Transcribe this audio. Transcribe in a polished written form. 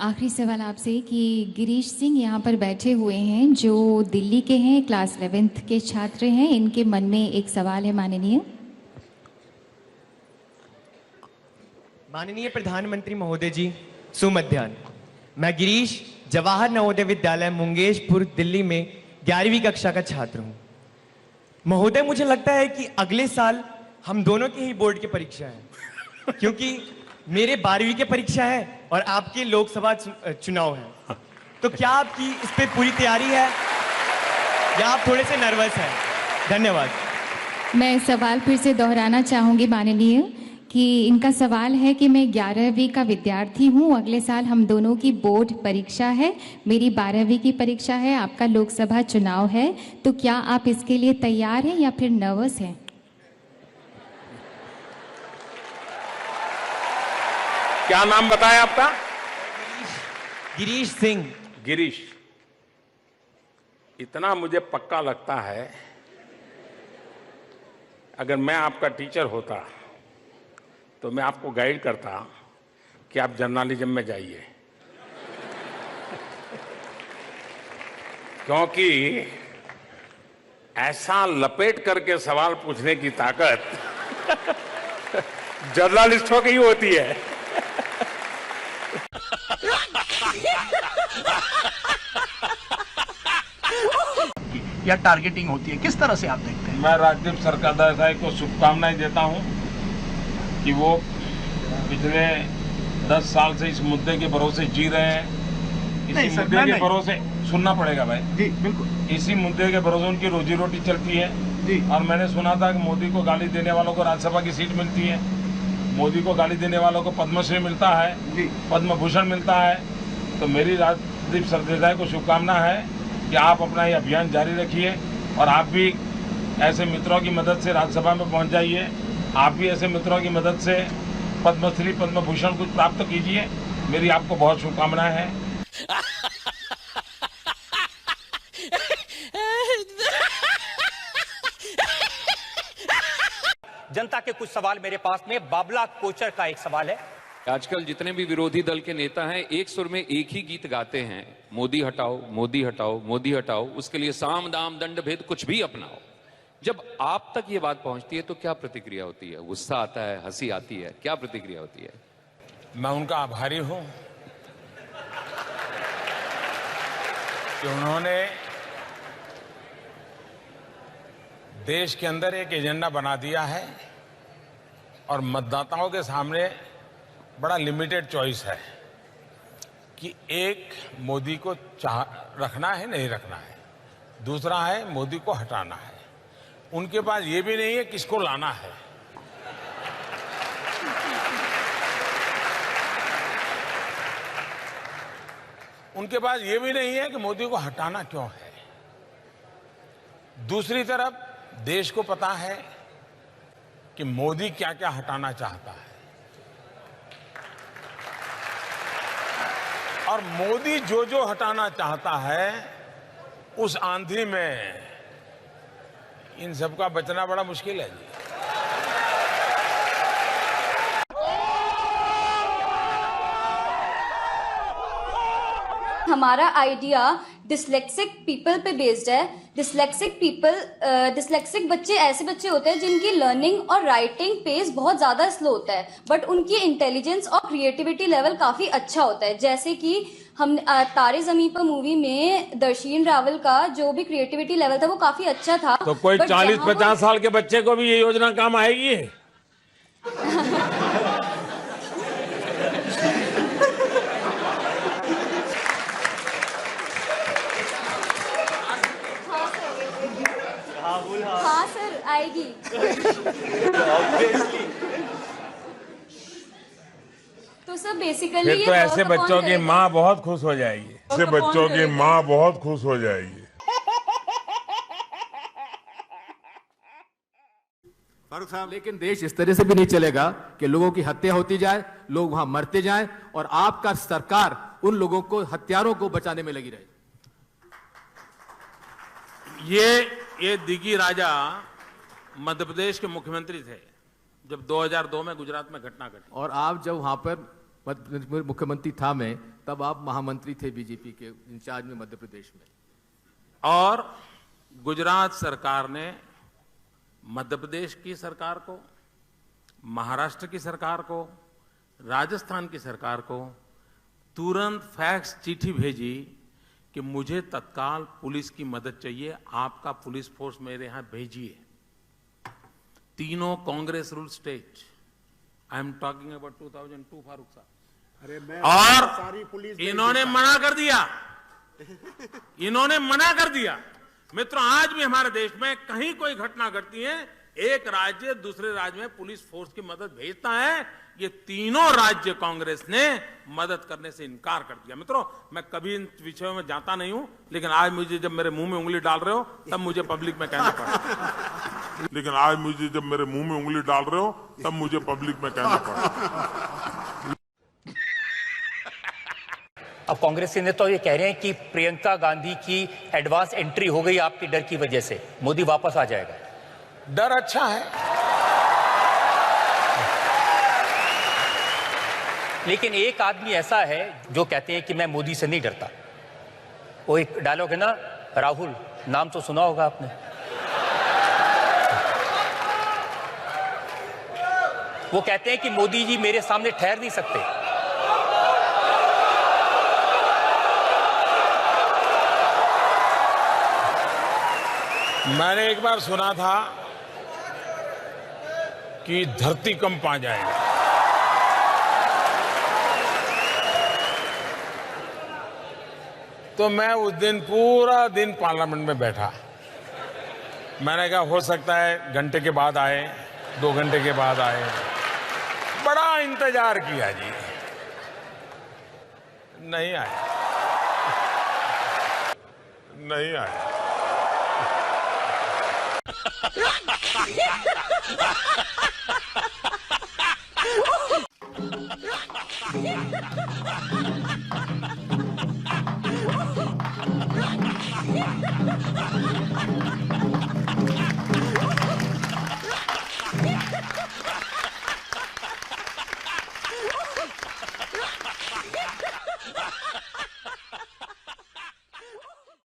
आखिरी सवाल आपसे कि गिरीश सिंह यहाँ पर बैठे हुए हैं जो दिल्ली के हैं, क्लास 11th के छात्र हैं। इनके मन में एक सवाल है माननीय प्रधानमंत्री महोदय जी, सुमध्याह्न। मैं गिरीश जवाहर नवोदय विद्यालय मुंगेशपुर दिल्ली में 11वीं कक्षा का छात्र हूँ। महोदय, मुझे लगता है कि अगले साल हम दोनों की ही बोर्ड की परीक्षा है, क्योंकि मेरे 12वीं की परीक्षा है और आपके लोकसभा चुनाव है। तो क्या आपकी इस पे पूरी तैयारी है या आप थोड़े से नर्वस हैं? धन्यवाद। मैं सवाल फिर से दोहराना चाहूँगी माननीय कि इनका सवाल है कि मैं 11वीं का विद्यार्थी हूँ, अगले साल हम दोनों की बोर्ड परीक्षा है, मेरी 12वीं की परीक्षा है, आपका लोकसभा चुनाव है, तो क्या आप इसके लिए तैयार हैं या फिर नर्वस हैं? क्या नाम बताया आपका? गिरीश सिंह। गिरीश। इतना मुझे पक्का लगता है, अगर मैं आपका टीचर होता तो मैं आपको गाइड करता कि आप जर्नलिज्म में जाइए, क्योंकि ऐसा लपेट करके सवाल पूछने की ताकत जर्नलिस्टों की ही होती है। या टारगेटिंग होती है, किस तरह से आप देखते हैं? मैं राजदीप सरकारदार को शुभकामनाएं देता हूं कि वो पिछले 10 साल से इस मुद्दे के भरोसे जी रहे हैं। इसी मुद्दे के भरोसे सुनना पड़ेगा भाई जी, बिल्कुल। इसी मुद्दे के भरोसे उनकी रोजी रोटी चलती है जी। और मैंने सुना था कि मोदी को गाली देने वालों को राज्यसभा की सीट मिलती है, मोदी को गाली देने वालों को पद्मश्री मिलता है, पद्म भूषण मिलता है। तो मेरी राजदीप सरदेसाई को शुभकामना है कि आप अपना ये अभियान जारी रखिए और आप भी ऐसे मित्रों की मदद से राज्यसभा में पहुंच जाइए। आप भी ऐसे मित्रों की मदद से पद्मश्री पद्म भूषण कुछ प्राप्त कीजिए। मेरी आपको बहुत शुभकामनाएं हैं। जनता के कुछ सवाल मेरे पास में। बाबला कोचर का एक सवाल है। आजकल जितने भी विरोधी दल के नेता हैं एक सुर में एक ही गीत गाते हैं, मोदी हटाओ, मोदी हटाओ, मोदी हटाओ। उसके लिए साम दाम दंड भेद कुछ भी अपनाओ। जब आप तक ये बात पहुंचती है तो क्या प्रतिक्रिया होती है? गुस्सा आता है, हंसी आती है, क्या प्रतिक्रिया होती है? मैं उनका आभारी हूं कि उन्होंने देश के अंदर एक एजेंडा बना दिया है और मतदाताओं के सामने बड़ा लिमिटेड चॉइस है कि एक, मोदी को रखना है नहीं रखना है, दूसरा है मोदी को हटाना है। उनके पास ये भी नहीं है किसको लाना है। उनके पास ये भी नहीं है कि मोदी को हटाना क्यों है। दूसरी तरफ देश को पता है कि मोदी क्या क्या हटाना चाहता है और मोदी जो जो हटाना चाहता है उस आंधी में इन सबका बचना बड़ा मुश्किल है जी। हमारा आइडिया डिसलेक्सिक पीपल पे बेस्ड है। डिसलेक्सिक बच्चे ऐसे बच्चे होते हैं जिनकी लर्निंग और राइटिंग पेस बहुत ज़्यादा स्लो होता है, बट उनकी इंटेलिजेंस और क्रिएटिविटी लेवल काफ़ी अच्छा होता है। जैसे कि हम तारे ज़मीं पर मूवी में दर्शीन रावल का जो भी क्रिएटिविटी लेवल था वो काफ़ी अच्छा था। तो कोई 40-50 साल के बच्चे को भी ये योजना काम आएगी? हाँ सर, आएगी। तो सर बेसिकली फिर तो ऐसे बच्चों की माँ बहुत खुश हो जाएगी। ऐसे बच्चों की माँ बहुत खुश हो जाएगी। फारूक साहब, लेकिन देश इस तरह से भी नहीं चलेगा कि लोगों की हत्या होती जाए, लोग वहां मरते जाएं और आपका सरकार उन लोगों को, हत्यारों को बचाने में लगी रहे। ये दिगी राजा मध्य प्रदेश के मुख्यमंत्री थे जब 2002 में गुजरात में घटना घटी। और आप जब वहां पर मुख्यमंत्री था मैं, तब आप महामंत्री थे बीजेपी के इंचार्ज में मध्य प्रदेश में। और गुजरात सरकार ने मध्य प्रदेश की सरकार को, महाराष्ट्र की सरकार को, राजस्थान की सरकार को तुरंत फैक्स चिट्ठी भेजी कि मुझे तत्काल पुलिस की मदद चाहिए, आपका पुलिस फोर्स मेरे यहां भेजिए। तीनों Congress rule state, I am talking about 2002 Farooq साहब। और इन्होंने मना कर दिया, इन्होंने मना कर दिया। मित्रों, आज भी हमारे देश में कहीं कोई घटना घटती है, एक राज्य दूसरे राज्य में पुलिस फोर्स की मदद भेजता है, ये तीनों राज्य कांग्रेस ने मदद करने से इनकार कर दिया। मित्रों, मैं कभी इन विषयों में जाता नहीं हूं, लेकिन आज मुझे जब मेरे मुंह में उंगली डाल रहे हो तब मुझे पब्लिक में कहना पड़ा। लेकिन आज मुझे जब मेरे मुंह में उंगली डाल रहे हो तब मुझे पब्लिक में कहना पड़ा। अब कांग्रेस के नेता ये कह रहे हैं कि प्रियंका गांधी की एडवांस एंट्री हो गई आपके डर की वजह से, मोदी वापस आ जाएगा। डर अच्छा है, लेकिन एक आदमी ऐसा है जो कहते हैं कि मैं मोदी से नहीं डरता। वो एक डायलॉग है ना, राहुल, नाम तो सुना होगा आपने। वो कहते हैं कि मोदी जी मेरे सामने ठहर नहीं सकते। मैंने एक बार सुना था कि धरती कंप आ जाएगा। तो मैं उस दिन पूरा दिन पार्लियामेंट में बैठा। मैंने कहा हो सकता है घंटे के बाद आए, 2 घंटे के बाद आए। बड़ा इंतजार किया जी, नहीं आए, नहीं आए।